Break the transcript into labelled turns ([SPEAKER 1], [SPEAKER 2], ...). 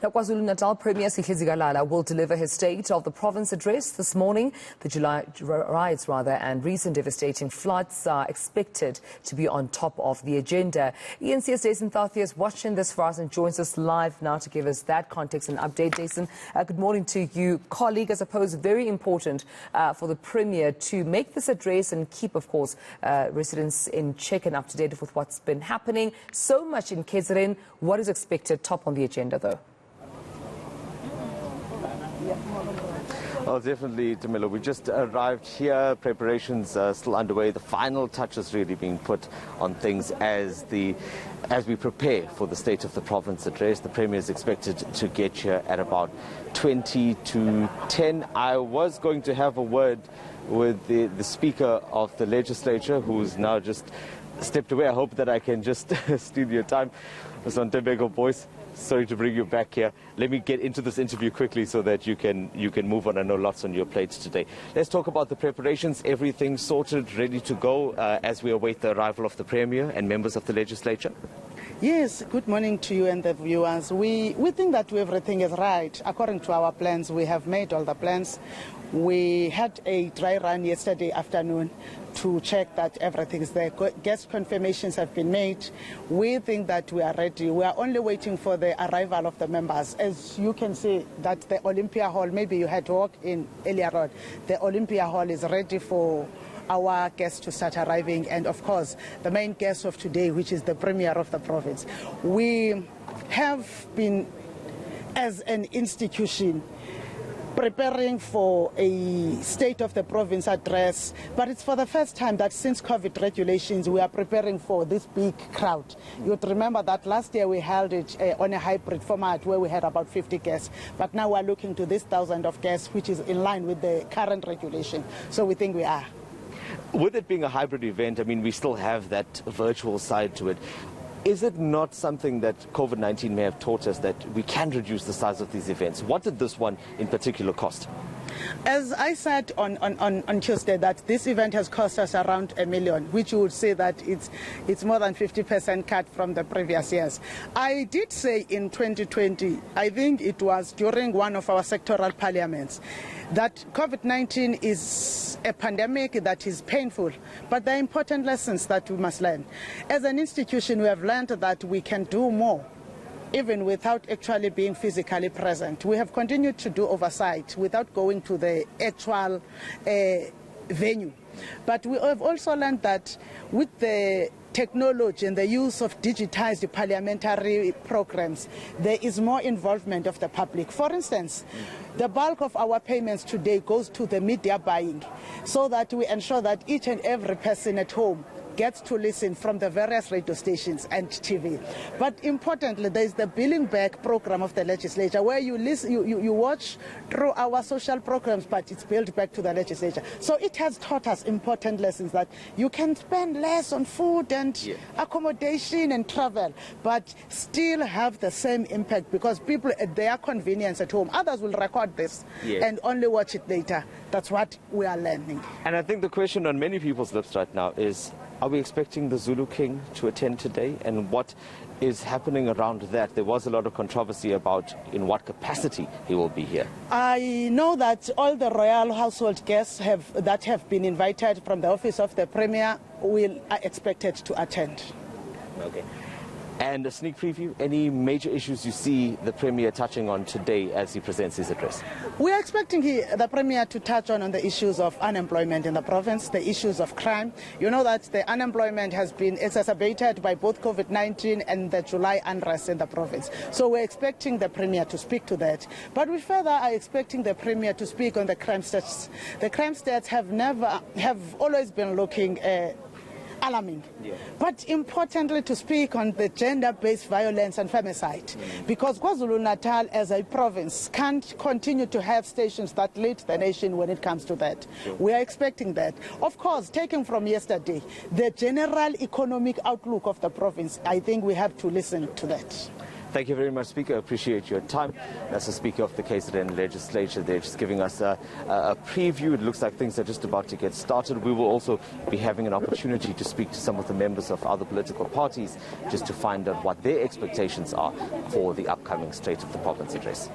[SPEAKER 1] Now, KwaZulu-Natal Premier Sihle Zikalala will deliver his State of the Province address this morning. The July riots and recent devastating floods are expected to be on top of the agenda. eNCA's Dasen Thathiah is watching this for us and joins us live now to give us that context and update. Dasen, good morning to you. Colleague, I suppose very important for the Premier to make this address and keep, of course, residents in check and up to date with what's been happening. So much in KZN. What is expected top on the agenda, though?
[SPEAKER 2] Well, definitely, Tamila. We just arrived here. Preparations are still underway. The final touches really being put on things as we prepare for the State of the Province address. The Premier is expected to get here at about 20 to 10. I was going to have a word with the Speaker of the Legislature, who's now just stepped away. I hope that I can just steal your time. Mr. Ntebeko, boys, sorry to bring you back here. Let me get into this interview quickly so that you can move on. I know lots on your plate today. Let's talk about the preparations. Everything sorted, ready to go as we await the arrival of the Premier and members of the Legislature?
[SPEAKER 3] Yes, good morning to you and the viewers. We think that everything is right. According to our plans, we have made all the plans. We had a dry run yesterday afternoon to check that everything is there. Guest confirmations have been made. We think that we are ready. We are only waiting for the arrival of the members. As you can see, that the Olympia Hall, maybe you had walked in earlier on, the Olympia Hall is ready for our guests to start arriving, and of course the main guest of today, which is the Premier of the province. We have been, as an institution, preparing for a State of the Province address, but it's for the first time that since COVID regulations we are preparing for this big crowd. You'd remember that last year we held it on a hybrid format where we had about 50 guests, but now we're looking to this 1,000 of guests, which is in line with the current regulation. So we think we are.
[SPEAKER 2] With it being a hybrid event, I mean, we still have that virtual side to it. Is it not something that COVID-19 may have taught us that we can reduce the size of these events? What did this one in particular cost?
[SPEAKER 3] As I said on Tuesday, that this event has cost us around $1 million, which you would say that it's more than 50% cut from the previous years. I did say in 2020, I think it was during one of our sectoral parliaments, that COVID-19 is a pandemic that is painful, but there are important lessons that we must learn. As an institution, we have learned that we can do more, even without actually being physically present. We have continued to do oversight without going to the actual venue. But we have also learned that with the technology and the use of digitized parliamentary programs, there is more involvement of the public. For instance, the bulk of our payments today goes to the media buying, so that we ensure that each and every person at home gets to listen from the various radio stations and TV. But importantly, there is the billing back program of the legislature, where you listen, you watch through our social programs, but it's billed back to the legislature. So it has taught us important lessons that you can spend less on food and accommodation and travel, but still have the same impact, because people at their convenience at home, others will record this and only watch it later. That's what we are learning.
[SPEAKER 2] And I think the question on many people's lips right now is, are we expecting the Zulu King to attend today? And what is happening around that? There was a lot of controversy about in what capacity he will be here.
[SPEAKER 3] I know that all the royal household guests that have been invited from the office of the Premier are expected to attend.
[SPEAKER 2] Okay. And a sneak preview, any major issues you see the Premier touching on today as he presents his address?
[SPEAKER 3] We are expecting the Premier to touch on the issues of unemployment in the province, the issues of crime. You know that the unemployment has been exacerbated by both COVID-19 and the July unrest in the province. So we're expecting the Premier to speak to that. But we further are expecting the Premier to speak on the crime stats. The crime stats have always been looking alarming. But importantly, to speak on the gender-based violence and femicide, because KwaZulu-Natal as a province can't continue to have stations that lead the nation when it comes to that. We are expecting that. Of course, taking from yesterday, the general economic outlook of the province, I think we have to listen to that.
[SPEAKER 2] Thank you very much, Speaker. I appreciate your time. That's the Speaker of the KZN legislature. They're just giving us a preview. It looks like things are just about to get started. We will also be having an opportunity to speak to some of the members of other political parties just to find out what their expectations are for the upcoming State of the Province address.